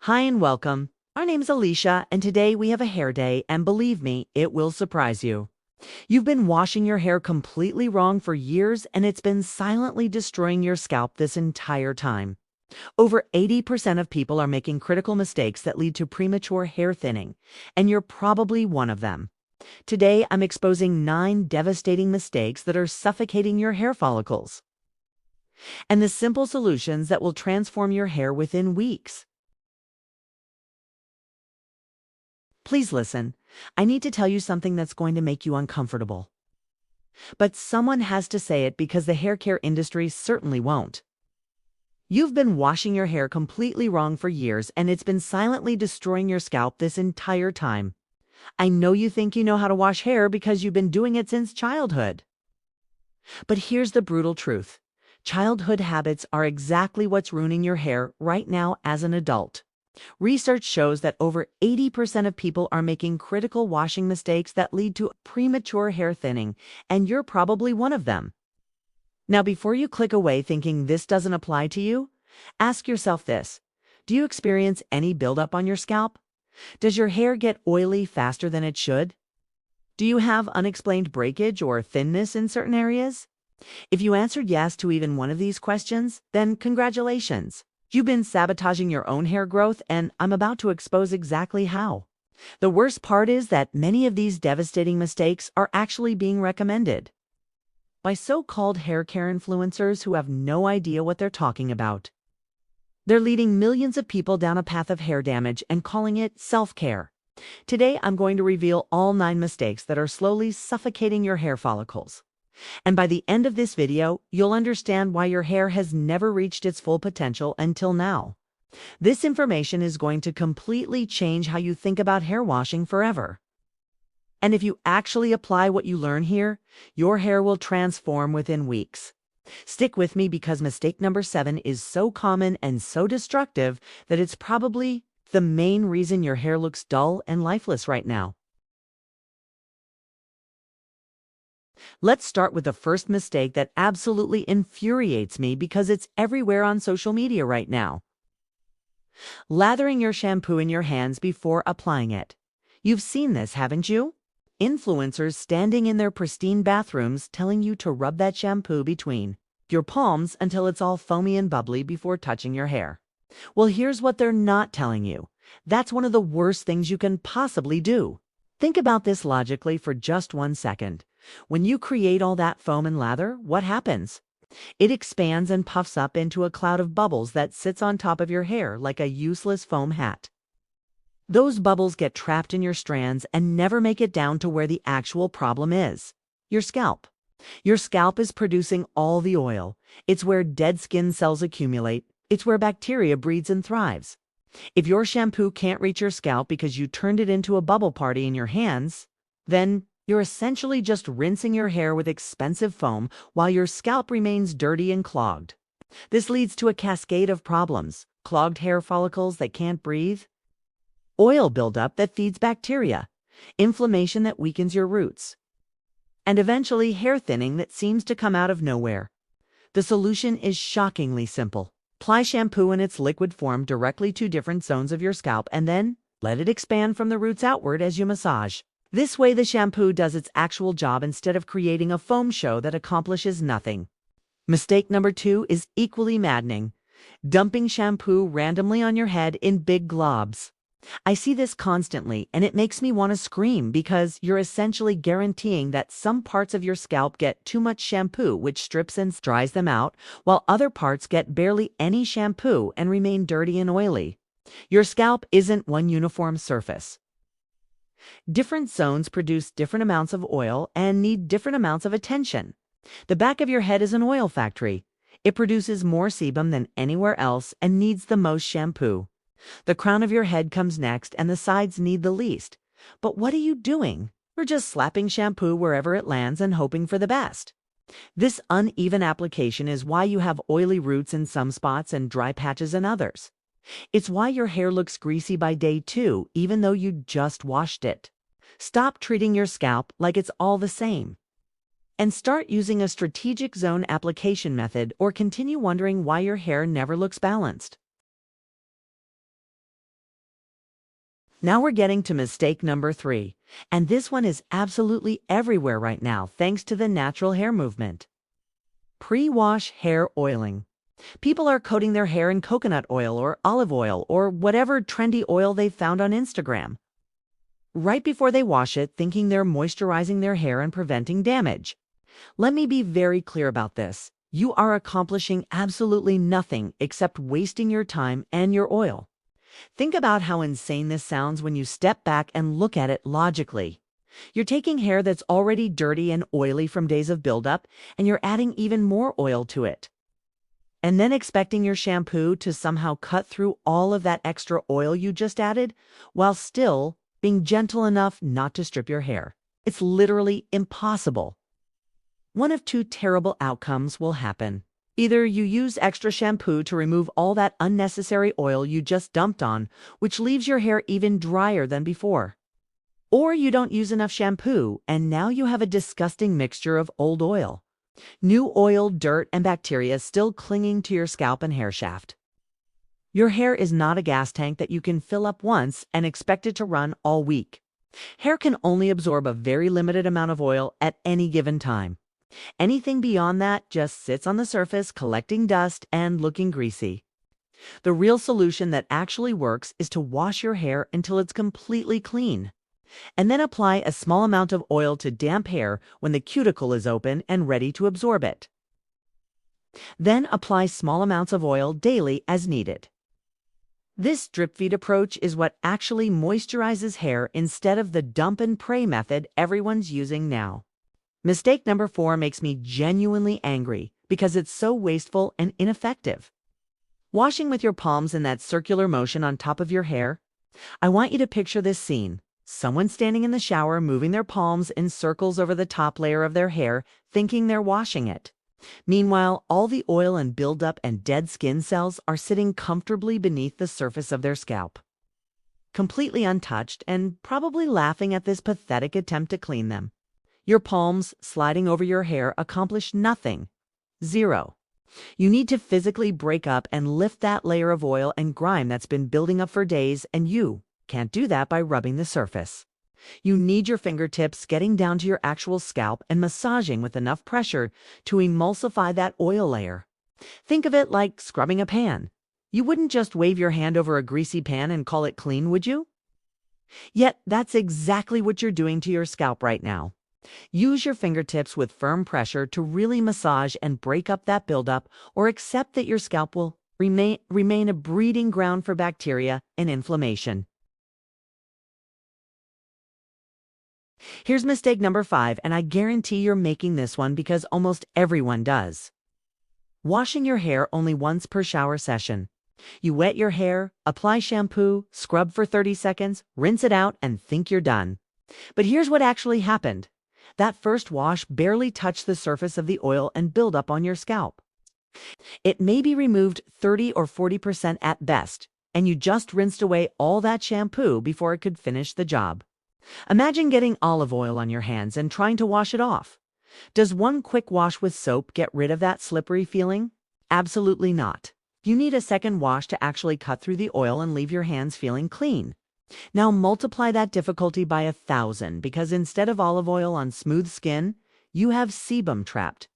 Hi and welcome. Our name's Alicia, and today we have a hair day, and believe me, it will surprise you. You've been washing your hair completely wrong for years, and it's been silently destroying your scalp this entire time. Over 80% of people are making critical mistakes that lead to premature hair thinning, and you're probably one of them. Today, I'm exposing 9 devastating mistakes that are suffocating your hair follicles, and the simple solutions that will transform your hair within weeks. Please listen. I need to tell you something that's going to make you uncomfortable. But someone has to say it because the hair care industry certainly won't. You've been washing your hair completely wrong for years, and it's been silently destroying your scalp this entire time. I know you think you know how to wash hair because you've been doing it since childhood. But here's the brutal truth. Childhood habits are exactly what's ruining your hair right now as an adult. Research shows that over 80% of people are making critical washing mistakes that lead to premature hair thinning, and you're probably one of them. Now, before you click away thinking this doesn't apply to you, ask yourself this. Do you experience any buildup on your scalp? Does your hair get oily faster than it should? Do you have unexplained breakage or thinness in certain areas? If you answered yes to even one of these questions, then congratulations. You've been sabotaging your own hair growth, and I'm about to expose exactly how. The worst part is that many of these devastating mistakes are actually being recommended by so-called hair care influencers who have no idea what they're talking about. They're leading millions of people down a path of hair damage and calling it self-care. Today, I'm going to reveal all 9 mistakes that are slowly suffocating your hair follicles. And by the end of this video, you'll understand why your hair has never reached its full potential until now. This information is going to completely change how you think about hair washing forever. And if you actually apply what you learn here, your hair will transform within weeks. Stick with me because mistake number 7 is so common and so destructive that it's probably the main reason your hair looks dull and lifeless right now. Let's start with the first mistake that absolutely infuriates me because it's everywhere on social media right now. Lathering your shampoo in your hands before applying it. You've seen this, haven't you? Influencers standing in their pristine bathrooms telling you to rub that shampoo between your palms until it's all foamy and bubbly before touching your hair. Well, here's what they're not telling you. That's one of the worst things you can possibly do. Think about this logically for just 1 second. When you create all that foam and lather, what happens? It expands and puffs up into a cloud of bubbles that sits on top of your hair like a useless foam hat. Those bubbles get trapped in your strands and never make it down to where the actual problem is, your scalp. Your scalp is producing all the oil. It's where dead skin cells accumulate. It's where bacteria breeds and thrives. If your shampoo can't reach your scalp because you turned it into a bubble party in your hands, then you're essentially just rinsing your hair with expensive foam while your scalp remains dirty and clogged. This leads to a cascade of problems: clogged hair follicles that can't breathe, oil buildup that feeds bacteria, inflammation that weakens your roots, and eventually hair thinning that seems to come out of nowhere. The solution is shockingly simple. Apply shampoo in its liquid form directly to different zones of your scalp and then let it expand from the roots outward as you massage. This way, the shampoo does its actual job instead of creating a foam show that accomplishes nothing. Mistake number 2 is equally maddening: dumping shampoo randomly on your head in big globs. I see this constantly, and it makes me want to scream because you're essentially guaranteeing that some parts of your scalp get too much shampoo, which strips and dries them out, while other parts get barely any shampoo and remain dirty and oily. Your scalp isn't one uniform surface. Different zones produce different amounts of oil and need different amounts of attention. The back of your head is an oil factory. It produces more sebum than anywhere else and needs the most shampoo. The crown of your head comes next, and the sides need the least. But what are you doing? You're just slapping shampoo wherever it lands and hoping for the best. This uneven application is why you have oily roots in some spots and dry patches in others. It's why your hair looks greasy by day 2, even though you just washed it. Stop treating your scalp like it's all the same, and start using a strategic zone application method, or continue wondering why your hair never looks balanced. Now we're getting to mistake number 3, and this one is absolutely everywhere right now thanks to the natural hair movement. Pre-wash hair oiling. People are coating their hair in coconut oil or olive oil or whatever trendy oil they found on Instagram, right before they wash it, thinking they're moisturizing their hair and preventing damage. Let me be very clear about this. You are accomplishing absolutely nothing except wasting your time and your oil. Think about how insane this sounds when you step back and look at it logically. You're taking hair that's already dirty and oily from days of buildup, and you're adding even more oil to it. And then expecting your shampoo to somehow cut through all of that extra oil you just added, while still being gentle enough not to strip your hair. It's literally impossible. One of two terrible outcomes will happen. Either you use extra shampoo to remove all that unnecessary oil you just dumped on, which leaves your hair even drier than before. Or you don't use enough shampoo, and now you have a disgusting mixture of old oil, new oil, dirt, and bacteria still clinging to your scalp and hair shaft. Your hair is not a gas tank that you can fill up once and expect it to run all week. Hair can only absorb a very limited amount of oil at any given time. Anything beyond that just sits on the surface, collecting dust and looking greasy. The real solution that actually works is to wash your hair until it's completely clean, and then apply a small amount of oil to damp hair when the cuticle is open and ready to absorb it. Then apply small amounts of oil daily as needed. This drip-feed approach is what actually moisturizes hair instead of the dump and pray method everyone's using now. Mistake number 4 makes me genuinely angry because it's so wasteful and ineffective. Washing with your palms in that circular motion on top of your hair. I want you to picture this scene. Someone standing in the shower moving their palms in circles over the top layer of their hair, thinking they're washing it. Meanwhile, all the oil and buildup and dead skin cells are sitting comfortably beneath the surface of their scalp, completely untouched and probably laughing at this pathetic attempt to clean them. Your palms sliding over your hair accomplish nothing. Zero. You need to physically break up and lift that layer of oil and grime that's been building up for days, and you can't do that by rubbing the surface. You need your fingertips getting down to your actual scalp and massaging with enough pressure to emulsify that oil layer. Think of it like scrubbing a pan. You wouldn't just wave your hand over a greasy pan and call it clean, would you? Yet that's exactly what you're doing to your scalp right now. Use your fingertips with firm pressure to really massage and break up that buildup, or accept that your scalp will remain a breeding ground for bacteria and inflammation. Here's mistake number 5, and I guarantee you're making this one because almost everyone does. Washing your hair only once per shower session. You wet your hair, apply shampoo, scrub for 30 seconds, rinse it out, and think you're done. But here's what actually happened. That first wash barely touched the surface of the oil and buildup on your scalp. It maybe removed 30 or 40% at best, and you just rinsed away all that shampoo before it could finish the job. Imagine getting olive oil on your hands and trying to wash it off. Does one quick wash with soap get rid of that slippery feeling? Absolutely not. You need a second wash to actually cut through the oil and leave your hands feeling clean. Now multiply that difficulty by 1,000, because instead of olive oil on smooth skin, you have sebum trapped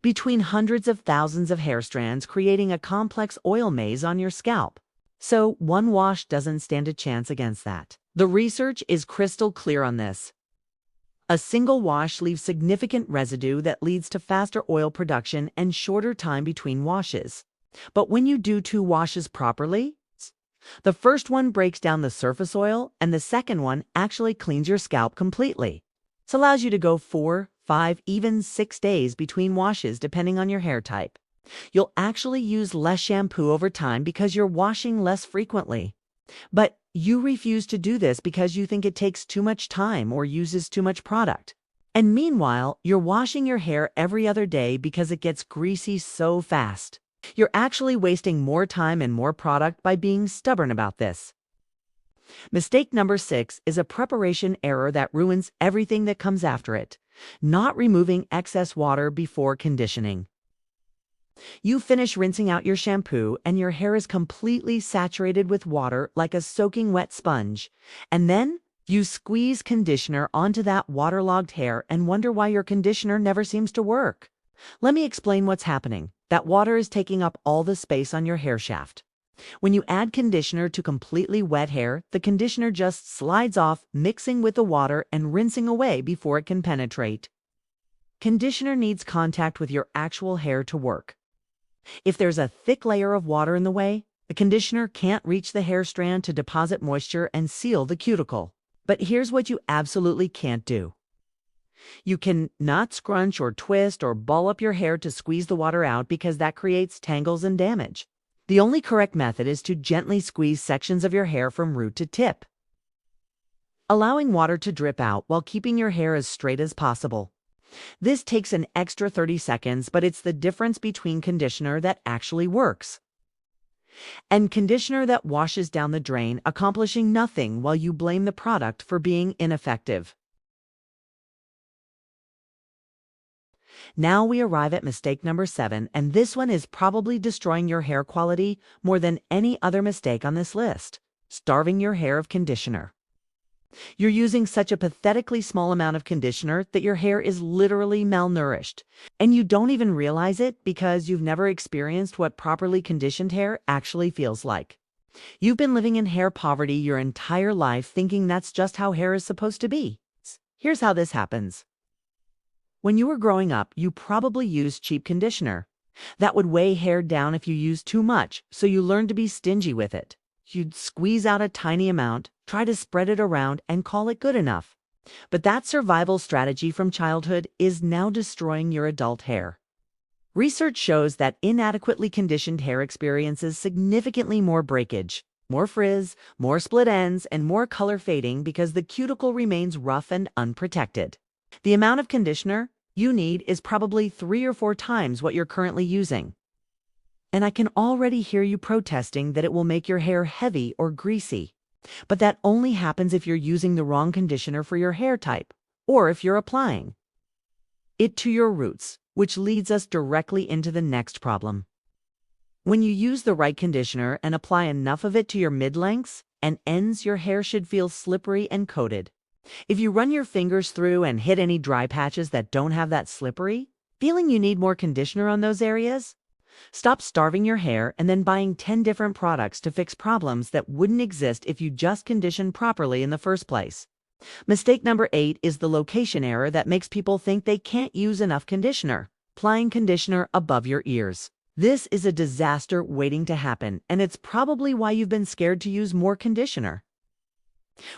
between hundreds of thousands of hair strands, creating a complex oil maze on your scalp. So one wash doesn't stand a chance against that. The research is crystal clear on this. A single wash leaves significant residue that leads to faster oil production and shorter time between washes. But when you do 2 washes properly, the first one breaks down the surface oil, and the second one actually cleans your scalp completely. This allows you to go 4, 5, even 6 days between washes depending on your hair type. You'll actually use less shampoo over time because you're washing less frequently. But you refuse to do this because you think it takes too much time or uses too much product. And meanwhile, you're washing your hair every other day because it gets greasy so fast. You're actually wasting more time and more product by being stubborn about this. Mistake number 6 is a preparation error that ruins everything that comes after it: not removing excess water before conditioning. You finish rinsing out your shampoo and your hair is completely saturated with water like a soaking wet sponge. And then you squeeze conditioner onto that waterlogged hair and wonder why your conditioner never seems to work. Let me explain what's happening. That water is taking up all the space on your hair shaft. When you add conditioner to completely wet hair, the conditioner just slides off, mixing with the water and rinsing away before it can penetrate. Conditioner needs contact with your actual hair to work. If there's a thick layer of water in the way, the conditioner can't reach the hair strand to deposit moisture and seal the cuticle. But here's what you absolutely can't do. You can not scrunch or twist or ball up your hair to squeeze the water out because that creates tangles and damage. The only correct method is to gently squeeze sections of your hair from root to tip, allowing water to drip out while keeping your hair as straight as possible. This takes an extra 30 seconds, but it's the difference between conditioner that actually works and conditioner that washes down the drain, accomplishing nothing while you blame the product for being ineffective. Now we arrive at mistake number 7, and this one is probably destroying your hair quality more than any other mistake on this list: starving your hair of conditioner. You're using such a pathetically small amount of conditioner that your hair is literally malnourished, and you don't even realize it because you've never experienced what properly conditioned hair actually feels like. You've been living in hair poverty your entire life thinking that's just how hair is supposed to be. Here's how this happens. When you were growing up, you probably used cheap conditioner. That would weigh hair down if you used too much, so you learned to be stingy with it. You'd squeeze out a tiny amount, try to spread it around, and call it good enough. But that survival strategy from childhood is now destroying your adult hair. Research shows that inadequately conditioned hair experiences significantly more breakage, more frizz, more split ends, and more color fading because the cuticle remains rough and unprotected. The amount of conditioner you need is probably 3 or 4 times what you're currently using. And I can already hear you protesting that it will make your hair heavy or greasy. But that only happens if you're using the wrong conditioner for your hair type, or if you're applying it to your roots, which leads us directly into the next problem. When you use the right conditioner and apply enough of it to your mid-lengths and ends, your hair should feel slippery and coated. If you run your fingers through and hit any dry patches that don't have that slippery feeling, you need more conditioner on those areas. Stop starving your hair and then buying 10 different products to fix problems that wouldn't exist if you just conditioned properly in the first place. Mistake number 8 is the location error that makes people think they can't use enough conditioner: applying conditioner above your ears. This is a disaster waiting to happen, and it's probably why you've been scared to use more conditioner.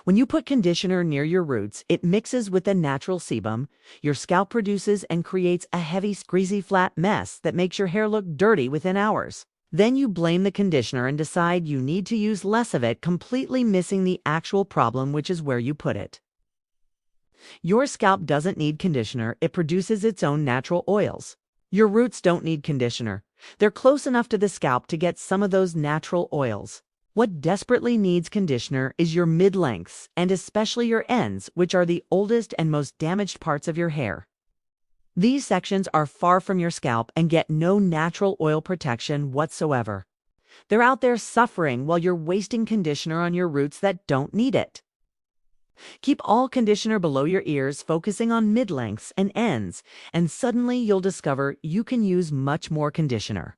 When you put conditioner near your roots, it mixes with the natural sebum your scalp produces and creates a heavy, greasy, flat mess that makes your hair look dirty within hours. Then you blame the conditioner and decide you need to use less of it, completely missing the actual problem, which is where you put it. Your scalp doesn't need conditioner, it produces its own natural oils. Your roots don't need conditioner. They're close enough to the scalp to get some of those natural oils. What desperately needs conditioner is your mid-lengths, and especially your ends, which are the oldest and most damaged parts of your hair. These sections are far from your scalp and get no natural oil protection whatsoever. They're out there suffering while you're wasting conditioner on your roots that don't need it. Keep all conditioner below your ears, focusing on mid-lengths and ends, and suddenly you'll discover you can use much more conditioner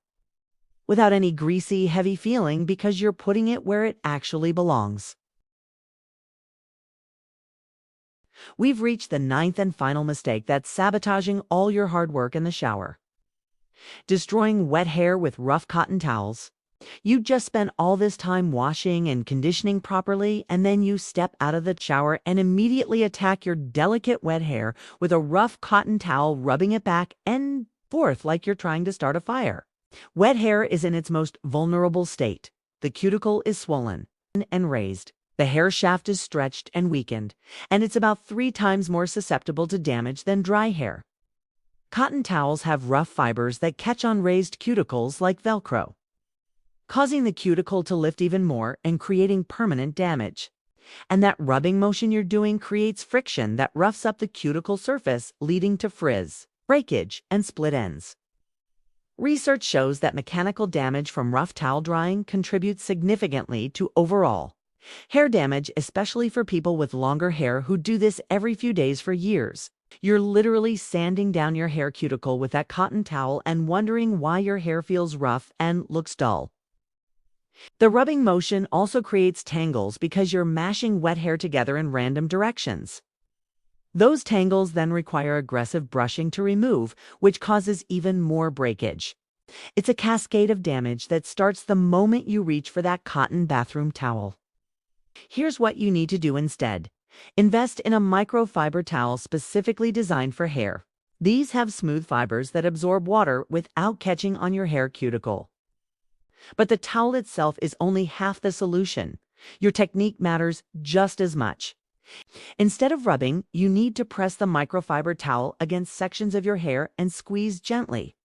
without any greasy, heavy feeling because you're putting it where it actually belongs. We've reached the 9th and final mistake that's sabotaging all your hard work in the shower: destroying wet hair with rough cotton towels. You just spent all this time washing and conditioning properly, and then you step out of the shower and immediately attack your delicate wet hair with a rough cotton towel, rubbing it back and forth like you're trying to start a fire. Wet hair is in its most vulnerable state. The cuticle is swollen and raised. The hair shaft is stretched and weakened, and it's about 3 times more susceptible to damage than dry hair. Cotton towels have rough fibers that catch on raised cuticles like Velcro, causing the cuticle to lift even more and creating permanent damage. And that rubbing motion you're doing creates friction that roughs up the cuticle surface, leading to frizz, breakage, and split ends. Research shows that mechanical damage from rough towel drying contributes significantly to overall hair damage, especially for people with longer hair who do this every few days for years. You're literally sanding down your hair cuticle with that cotton towel and wondering why your hair feels rough and looks dull. The rubbing motion also creates tangles because you're mashing wet hair together in random directions. Those tangles then require aggressive brushing to remove, which causes even more breakage. It's a cascade of damage that starts the moment you reach for that cotton bathroom towel. Here's what you need to do instead. Invest in a microfiber towel specifically designed for hair. These have smooth fibers that absorb water without catching on your hair cuticle. But the towel itself is only half the solution. Your technique matters just as much. Instead of rubbing, you need to press the microfiber towel against sections of your hair and squeeze gently.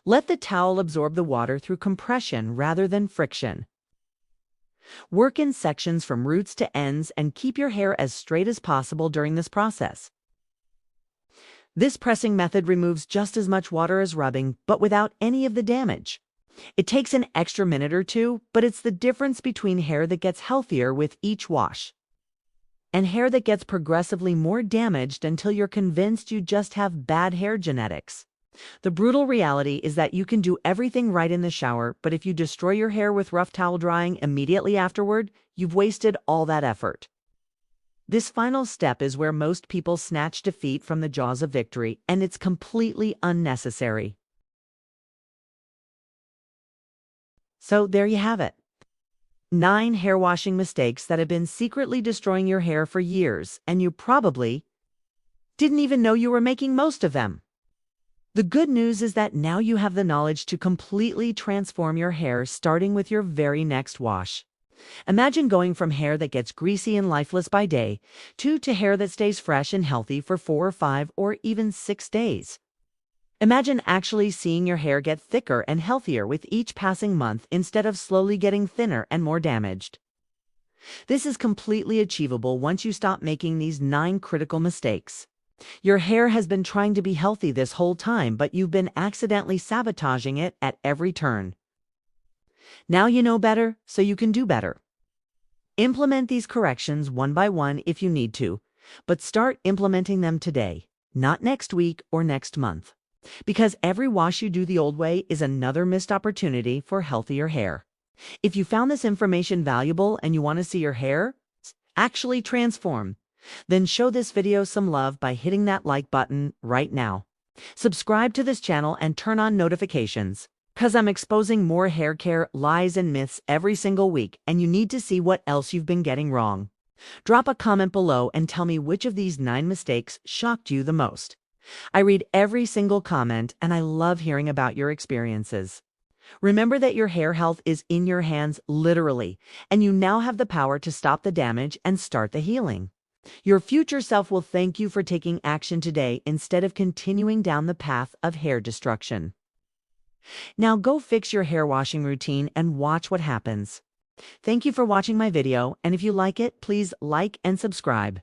Let the towel absorb the water through compression rather than friction. Work in sections from roots to ends and keep your hair as straight as possible during this process. This pressing method removes just as much water as rubbing, but without any of the damage. It takes an extra minute or two, but it's the difference between hair that gets healthier with each wash and hair that gets progressively more damaged until you're convinced you just have bad hair genetics. The brutal reality is that you can do everything right in the shower, but if you destroy your hair with rough towel drying immediately afterward, you've wasted all that effort. This final step is where most people snatch defeat from the jaws of victory, and it's completely unnecessary. So there you have it. 9 hair washing mistakes that have been secretly destroying your hair for years, and you probably didn't even know you were making most of them. The good news is that now you have the knowledge to completely transform your hair, starting with your very next wash. Imagine going from hair that gets greasy and lifeless by day to hair that stays fresh and healthy for 4 or 5 or even 6 days. Imagine actually seeing your hair get thicker and healthier with each passing month instead of slowly getting thinner and more damaged. This is completely achievable once you stop making these 9 critical mistakes. Your hair has been trying to be healthy this whole time, but you've been accidentally sabotaging it at every turn. Now you know better, so you can do better. Implement these corrections one by one if you need to, but start implementing them today, not next week or next month. Because every wash you do the old way is another missed opportunity for healthier hair. If you found this information valuable and you want to see your hair actually transform, then show this video some love by hitting that like button right now. Subscribe to this channel and turn on notifications, because I'm exposing more hair care lies and myths every single week, and you need to see what else you've been getting wrong. Drop a comment below and tell me which of these 9 mistakes shocked you the most. I read every single comment, and I love hearing about your experiences. Remember that your hair health is in your hands, literally, and you now have the power to stop the damage and start the healing. Your future self will thank you for taking action today instead of continuing down the path of hair destruction. Now go fix your hair washing routine and watch what happens. Thank you for watching my video, and if you like it, please like and subscribe.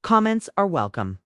Comments are welcome.